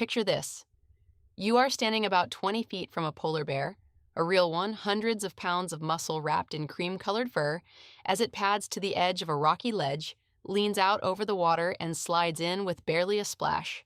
Picture this. You are standing about 20 feet from a polar bear, a real one, hundreds of pounds of muscle wrapped in cream-colored fur, as it pads to the edge of a rocky ledge, leans out over the water, and slides in with barely a splash.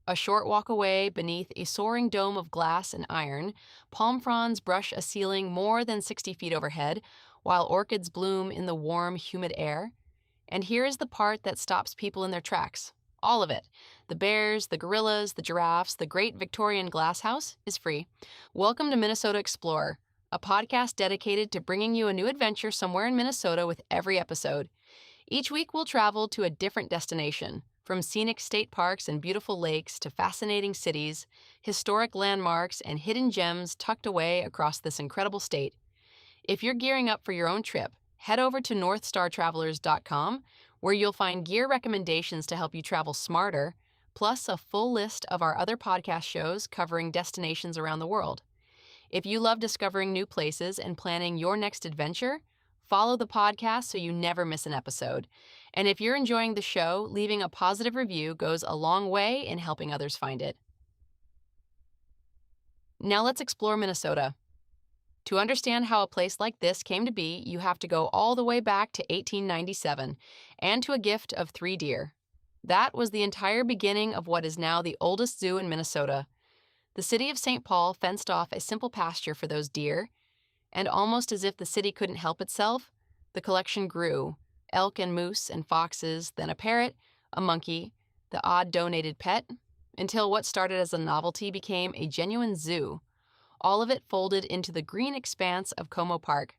A short walk away, beneath a soaring dome of glass and iron, palm fronds brush a ceiling more than 60 feet overhead, while orchids bloom in the warm, humid air. And here is the part that stops people in their tracks. All of it. The bears, the gorillas, the giraffes, the great Victorian glasshouse is free. Welcome to Minnesota Explorer, a podcast dedicated to bringing you a new adventure somewhere in Minnesota with every episode. Each week we'll travel to a different destination, from scenic state parks and beautiful lakes to fascinating cities, historic landmarks, and hidden gems tucked away across this incredible state. If you're gearing up for your own trip, head over to northstartravelers.com, where you'll find gear recommendations to help you travel smarter, plus a full list of our other podcast shows covering destinations around the world. If you love discovering new places and planning your next adventure, follow the podcast so you never miss an episode. And if you're enjoying the show, leaving a positive review goes a long way in helping others find it. Now let's explore Minnesota. To understand how a place like this came to be, you have to go all the way back to 1897 and to a gift of 3 deer. That was the entire beginning of what is now the oldest zoo in Minnesota. The city of St. Paul fenced off a simple pasture for those deer, and almost as if the city couldn't help itself, the collection grew. Elk and moose and foxes, then a parrot, a monkey, the odd donated pet, until what started as a novelty became a genuine zoo. All of it folded into the green expanse of Como Park.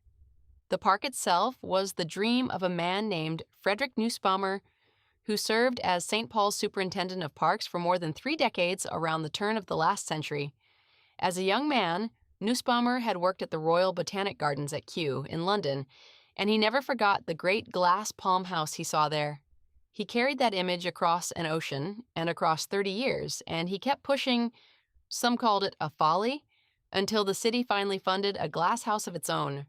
The park itself was the dream of a man named Frederick Nussbaumer, who served as St. Paul's superintendent of parks for more than 3 decades around the turn of the last century. As a young man, Nussbaumer had worked at the Royal Botanic Gardens at Kew in London, and he never forgot the great glass palm house he saw there. He carried that image across an ocean and across 30 years, and he kept pushing, some called it a folly, until the city finally funded a glass house of its own.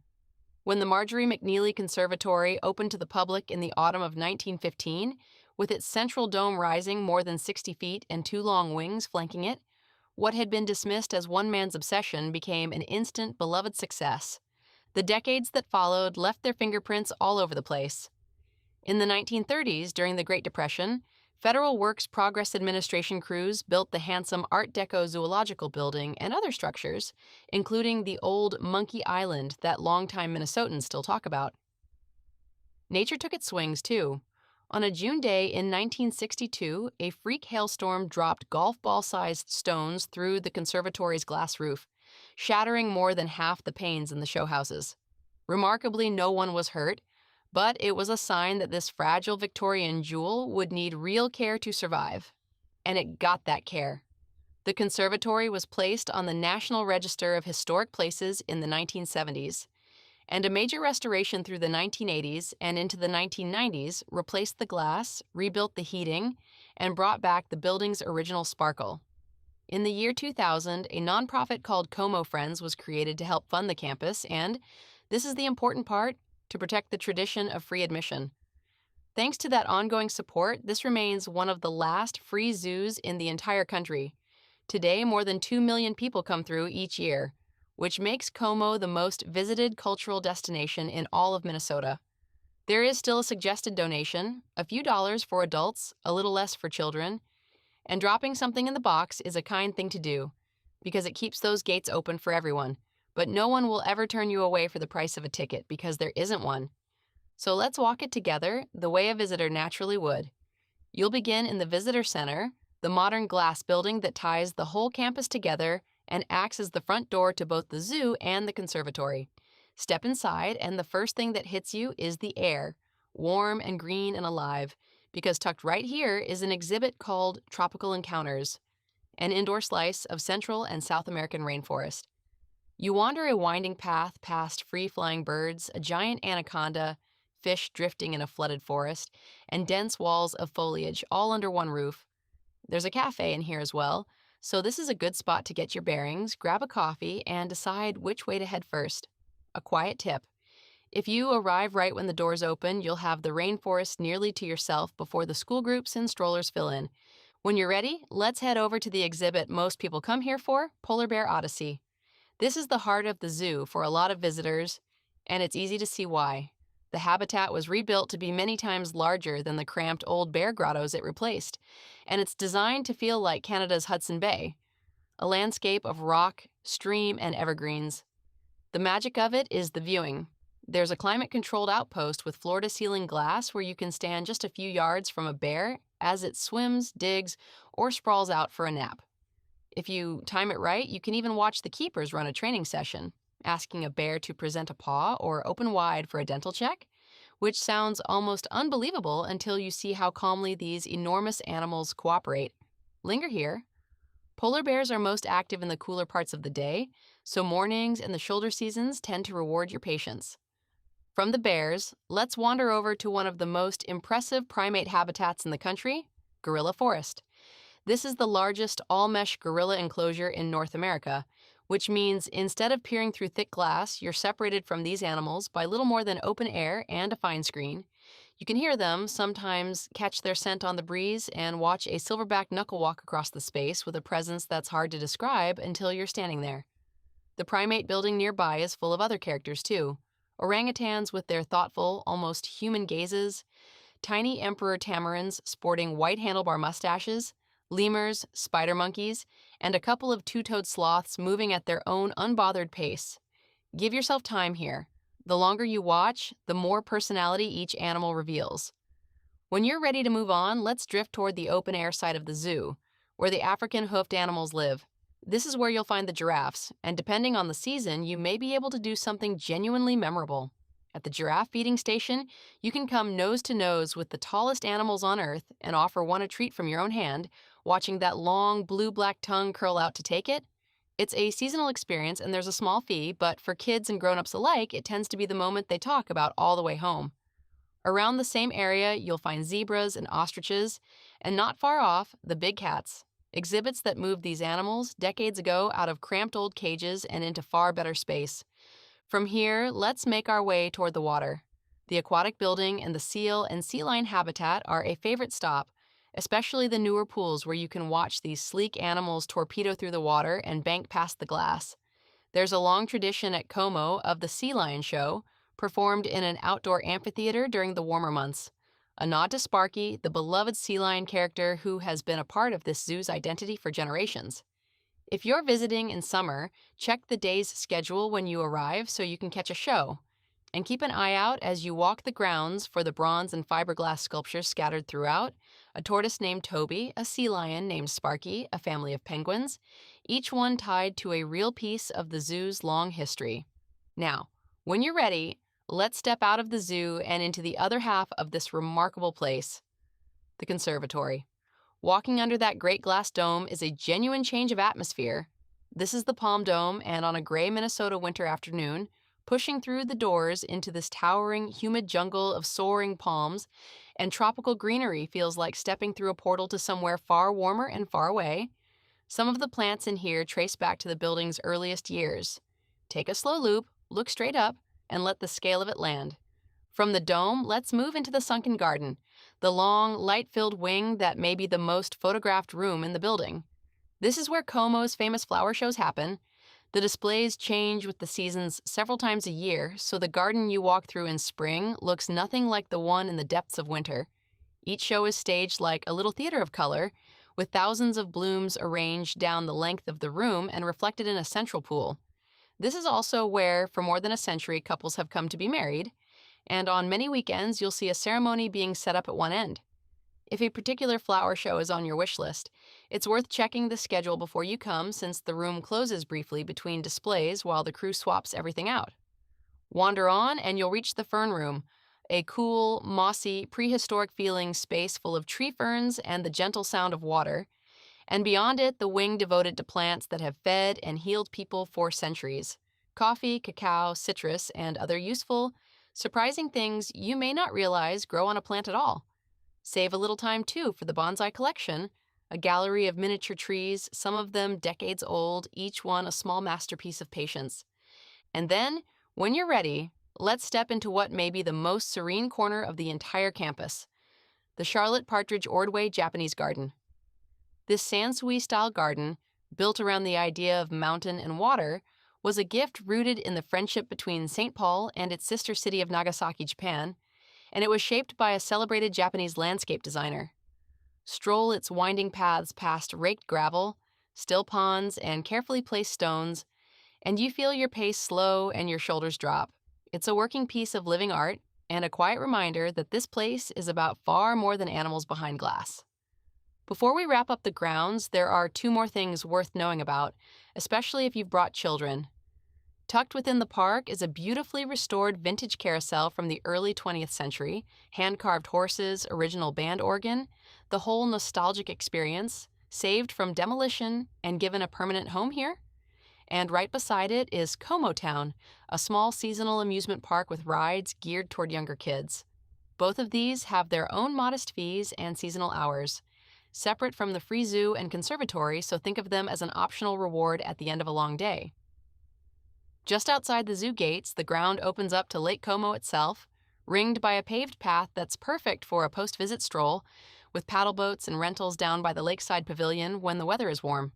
When the Marjorie McNeely Conservatory opened to the public in the autumn of 1915, with its central dome rising more than 60 feet and 2 long wings flanking it, what had been dismissed as one man's obsession became an instant beloved success. The decades that followed left their fingerprints all over the place. In the 1930s, during the Great Depression, Federal Works Progress Administration crews built the handsome Art Deco Zoological Building and other structures, including the old Monkey Island that longtime Minnesotans still talk about. Nature took its swings, too. On a June day in 1962, a freak hailstorm dropped golf ball-sized stones through the conservatory's glass roof, shattering more than half the panes in the show houses. Remarkably, no one was hurt, but it was a sign that this fragile Victorian jewel would need real care to survive. And it got that care. The conservatory was placed on the National Register of Historic Places in the 1970s, and a major restoration through the 1980s and into the 1990s replaced the glass, rebuilt the heating, and brought back the building's original sparkle. In the year 2000, a nonprofit called Como Friends was created to help fund the campus and, this is the important part, to protect the tradition of free admission. Thanks to that ongoing support, this remains one of the last free zoos in the entire country. Today, more than 2 million people come through each year, which makes Como the most visited cultural destination in all of Minnesota. There is still a suggested donation, a few dollars for adults, a little less for children, and dropping something in the box is a kind thing to do, because it keeps those gates open for everyone. But no one will ever turn you away for the price of a ticket, because there isn't one. So let's walk it together the way a visitor naturally would. You'll begin in the Visitor Center, the modern glass building that ties the whole campus together and acts as the front door to both the zoo and the conservatory. Step inside, and the first thing that hits you is the air, warm and green and alive, because tucked right here is an exhibit called Tropical Encounters, an indoor slice of Central and South American rainforest. You wander a winding path past free-flying birds, a giant anaconda, fish drifting in a flooded forest, and dense walls of foliage all under one roof. There's a cafe in here as well, so this is a good spot to get your bearings, grab a coffee, and decide which way to head first. A quiet tip. If you arrive right when the doors open, you'll have the rainforest nearly to yourself before the school groups and strollers fill in. When you're ready, let's head over to the exhibit most people come here for, Polar Bear Odyssey. This is the heart of the zoo for a lot of visitors, and it's easy to see why. The habitat was rebuilt to be many times larger than the cramped old bear grottos it replaced, and it's designed to feel like Canada's Hudson Bay, a landscape of rock, stream, and evergreens. The magic of it is the viewing. There's a climate-controlled outpost with floor-to-ceiling glass where you can stand just a few yards from a bear as it swims, digs, or sprawls out for a nap. If you time it right, you can even watch the keepers run a training session, asking a bear to present a paw or open wide for a dental check, which sounds almost unbelievable until you see how calmly these enormous animals cooperate. Linger here. Polar bears are most active in the cooler parts of the day, so mornings and the shoulder seasons tend to reward your patience. From the bears, let's wander over to one of the most impressive primate habitats in the country, gorilla forest. This is the largest all-mesh gorilla enclosure in North America, which means instead of peering through thick glass, you're separated from these animals by little more than open air and a fine screen. You can hear them, sometimes catch their scent on the breeze, and watch a silverback knuckle walk across the space with a presence that's hard to describe until you're standing there. The primate building nearby is full of other characters, too. Orangutans with their thoughtful, almost human gazes, tiny emperor tamarins sporting white handlebar mustaches, lemurs, spider monkeys, and a couple of two-toed sloths moving at their own unbothered pace. Give yourself time here. The longer you watch, the more personality each animal reveals. When you're ready to move on, let's drift toward the open-air side of the zoo, where the African hoofed animals live. This is where you'll find the giraffes, and depending on the season, you may be able to do something genuinely memorable. At the giraffe feeding station, you can come nose to nose with the tallest animals on Earth and offer one a treat from your own hand, watching that long blue-black tongue curl out to take it. It's a seasonal experience and there's a small fee, but for kids and grown-ups alike, it tends to be the moment they talk about all the way home. Around the same area, you'll find zebras and ostriches, and not far off, the big cats. Exhibits that moved these animals decades ago out of cramped old cages and into far better space. From here, let's make our way toward the water. The aquatic building and the seal and sea lion habitat are a favorite stop, especially the newer pools where you can watch these sleek animals torpedo through the water and bank past the glass. There's a long tradition at Como of the Sea Lion Show, performed in an outdoor amphitheater during the warmer months. A nod to Sparky, the beloved sea lion character who has been a part of this zoo's identity for generations. If you're visiting in summer, check the day's schedule when you arrive so you can catch a show. And keep an eye out as you walk the grounds for the bronze and fiberglass sculptures scattered throughout, a tortoise named Toby, a sea lion named Sparky, a family of penguins, each one tied to a real piece of the zoo's long history. Now, when you're ready, let's step out of the zoo and into the other half of this remarkable place, the conservatory. Walking under that great glass dome is a genuine change of atmosphere. This is the Palm Dome, and on a gray Minnesota winter afternoon, pushing through the doors into this towering, humid jungle of soaring palms and tropical greenery feels like stepping through a portal to somewhere far warmer and far away. Some of the plants in here trace back to the building's earliest years. Take a slow loop, look straight up, and let the scale of it land. From the dome, let's move into the Sunken Garden, the long, light-filled wing that may be the most photographed room in the building. This is where Como's famous flower shows happen. The displays change with the seasons several times a year, so the garden you walk through in spring looks nothing like the one in the depths of winter. Each show is staged like a little theater of color, with thousands of blooms arranged down the length of the room and reflected in a central pool. This is also where, for more than a century, couples have come to be married, and on many weekends you'll see a ceremony being set up at one end. If a particular flower show is on your wish list, it's worth checking the schedule before you come since the room closes briefly between displays while the crew swaps everything out. Wander on and you'll reach the fern room, a cool, mossy, prehistoric-feeling space full of tree ferns and the gentle sound of water, and beyond it, the wing devoted to plants that have fed and healed people for centuries. Coffee, cacao, citrus, and other useful, surprising things you may not realize grow on a plant at all. Save a little time, too, for the bonsai collection, a gallery of miniature trees, some of them decades old, each one a small masterpiece of patience. And then, when you're ready, let's step into what may be the most serene corner of the entire campus, the Charlotte Partridge Ordway Japanese Garden. This Sansui-style garden, built around the idea of mountain and water, was a gift rooted in the friendship between St. Paul and its sister city of Nagasaki, Japan, and it was shaped by a celebrated Japanese landscape designer. Stroll its winding paths past raked gravel, still ponds, and carefully placed stones, and you feel your pace slow and your shoulders drop. It's a working piece of living art and a quiet reminder that this place is about far more than animals behind glass. Before we wrap up the grounds, there are two more things worth knowing about, especially if you've brought children. Tucked within the park is a beautifully restored vintage carousel from the early 20th century, hand-carved horses, original band organ, the whole nostalgic experience, saved from demolition and given a permanent home here. And right beside it is Como Town, a small seasonal amusement park with rides geared toward younger kids. Both of these have their own modest fees and seasonal hours, separate from the free zoo and conservatory, so think of them as an optional reward at the end of a long day. Just outside the zoo gates, the ground opens up to Lake Como itself, ringed by a paved path that's perfect for a post-visit stroll, with paddle boats and rentals down by the lakeside pavilion when the weather is warm.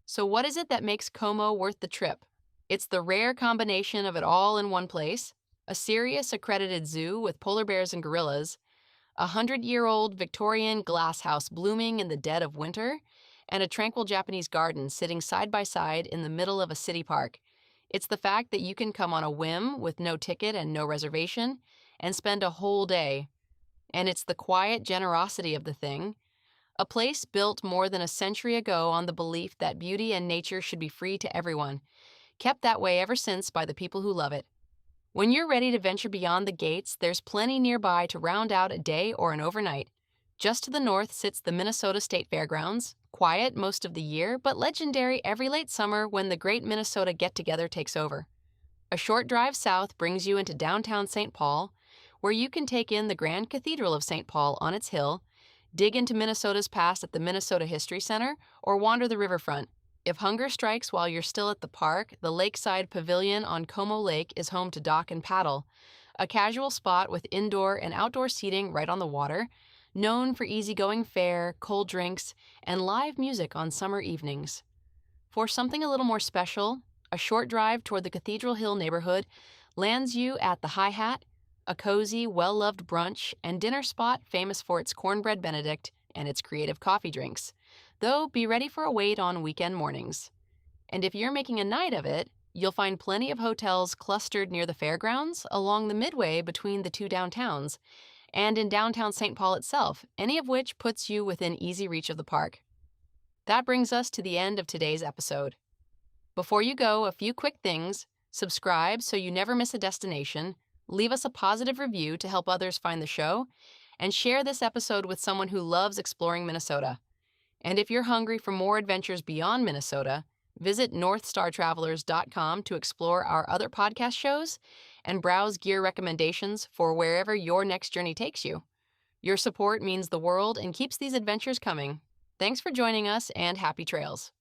So what is it that makes Como worth the trip? It's the rare combination of it all in one place: a serious accredited zoo with polar bears and gorillas, a 100-year-old Victorian glasshouse blooming in the dead of winter, and a tranquil Japanese garden sitting side by side in the middle of a city park. It's the fact that you can come on a whim with no ticket and no reservation and spend a whole day. And it's the quiet generosity of the thing. A place built more than a century ago on the belief that beauty and nature should be free to everyone, kept that way ever since by the people who love it. When you're ready to venture beyond the gates, there's plenty nearby to round out a day or an overnight. Just to the north sits the Minnesota State Fairgrounds, quiet most of the year, but legendary every late summer when the great Minnesota get-together takes over. A short drive south brings you into downtown St. Paul, where you can take in the grand Cathedral of St. Paul on its hill, dig into Minnesota's past at the Minnesota History Center, or wander the riverfront. If hunger strikes while you're still at the park, the Lakeside Pavilion on Como Lake is home to dock and paddle, a casual spot with indoor and outdoor seating right on the water, known for easygoing fare, cold drinks, and live music on summer evenings. For something a little more special, a short drive toward the Cathedral Hill neighborhood lands you at the Hi-Hat, a cozy, well-loved brunch and dinner spot famous for its cornbread Benedict and its creative coffee drinks, though be ready for a wait on weekend mornings. And if you're making a night of it, you'll find plenty of hotels clustered near the fairgrounds along the midway between the two downtowns, and in downtown St. Paul itself, any of which puts you within easy reach of the park. That brings us to the end of today's episode. Before you go, a few quick things. Subscribe so you never miss a destination, leave us a positive review to help others find the show, and share this episode with someone who loves exploring Minnesota. And if you're hungry for more adventures beyond Minnesota, visit northstartravelers.com to explore our other podcast shows and browse gear recommendations for wherever your next journey takes you. Your support means the world and keeps these adventures coming. Thanks for joining us, and happy trails.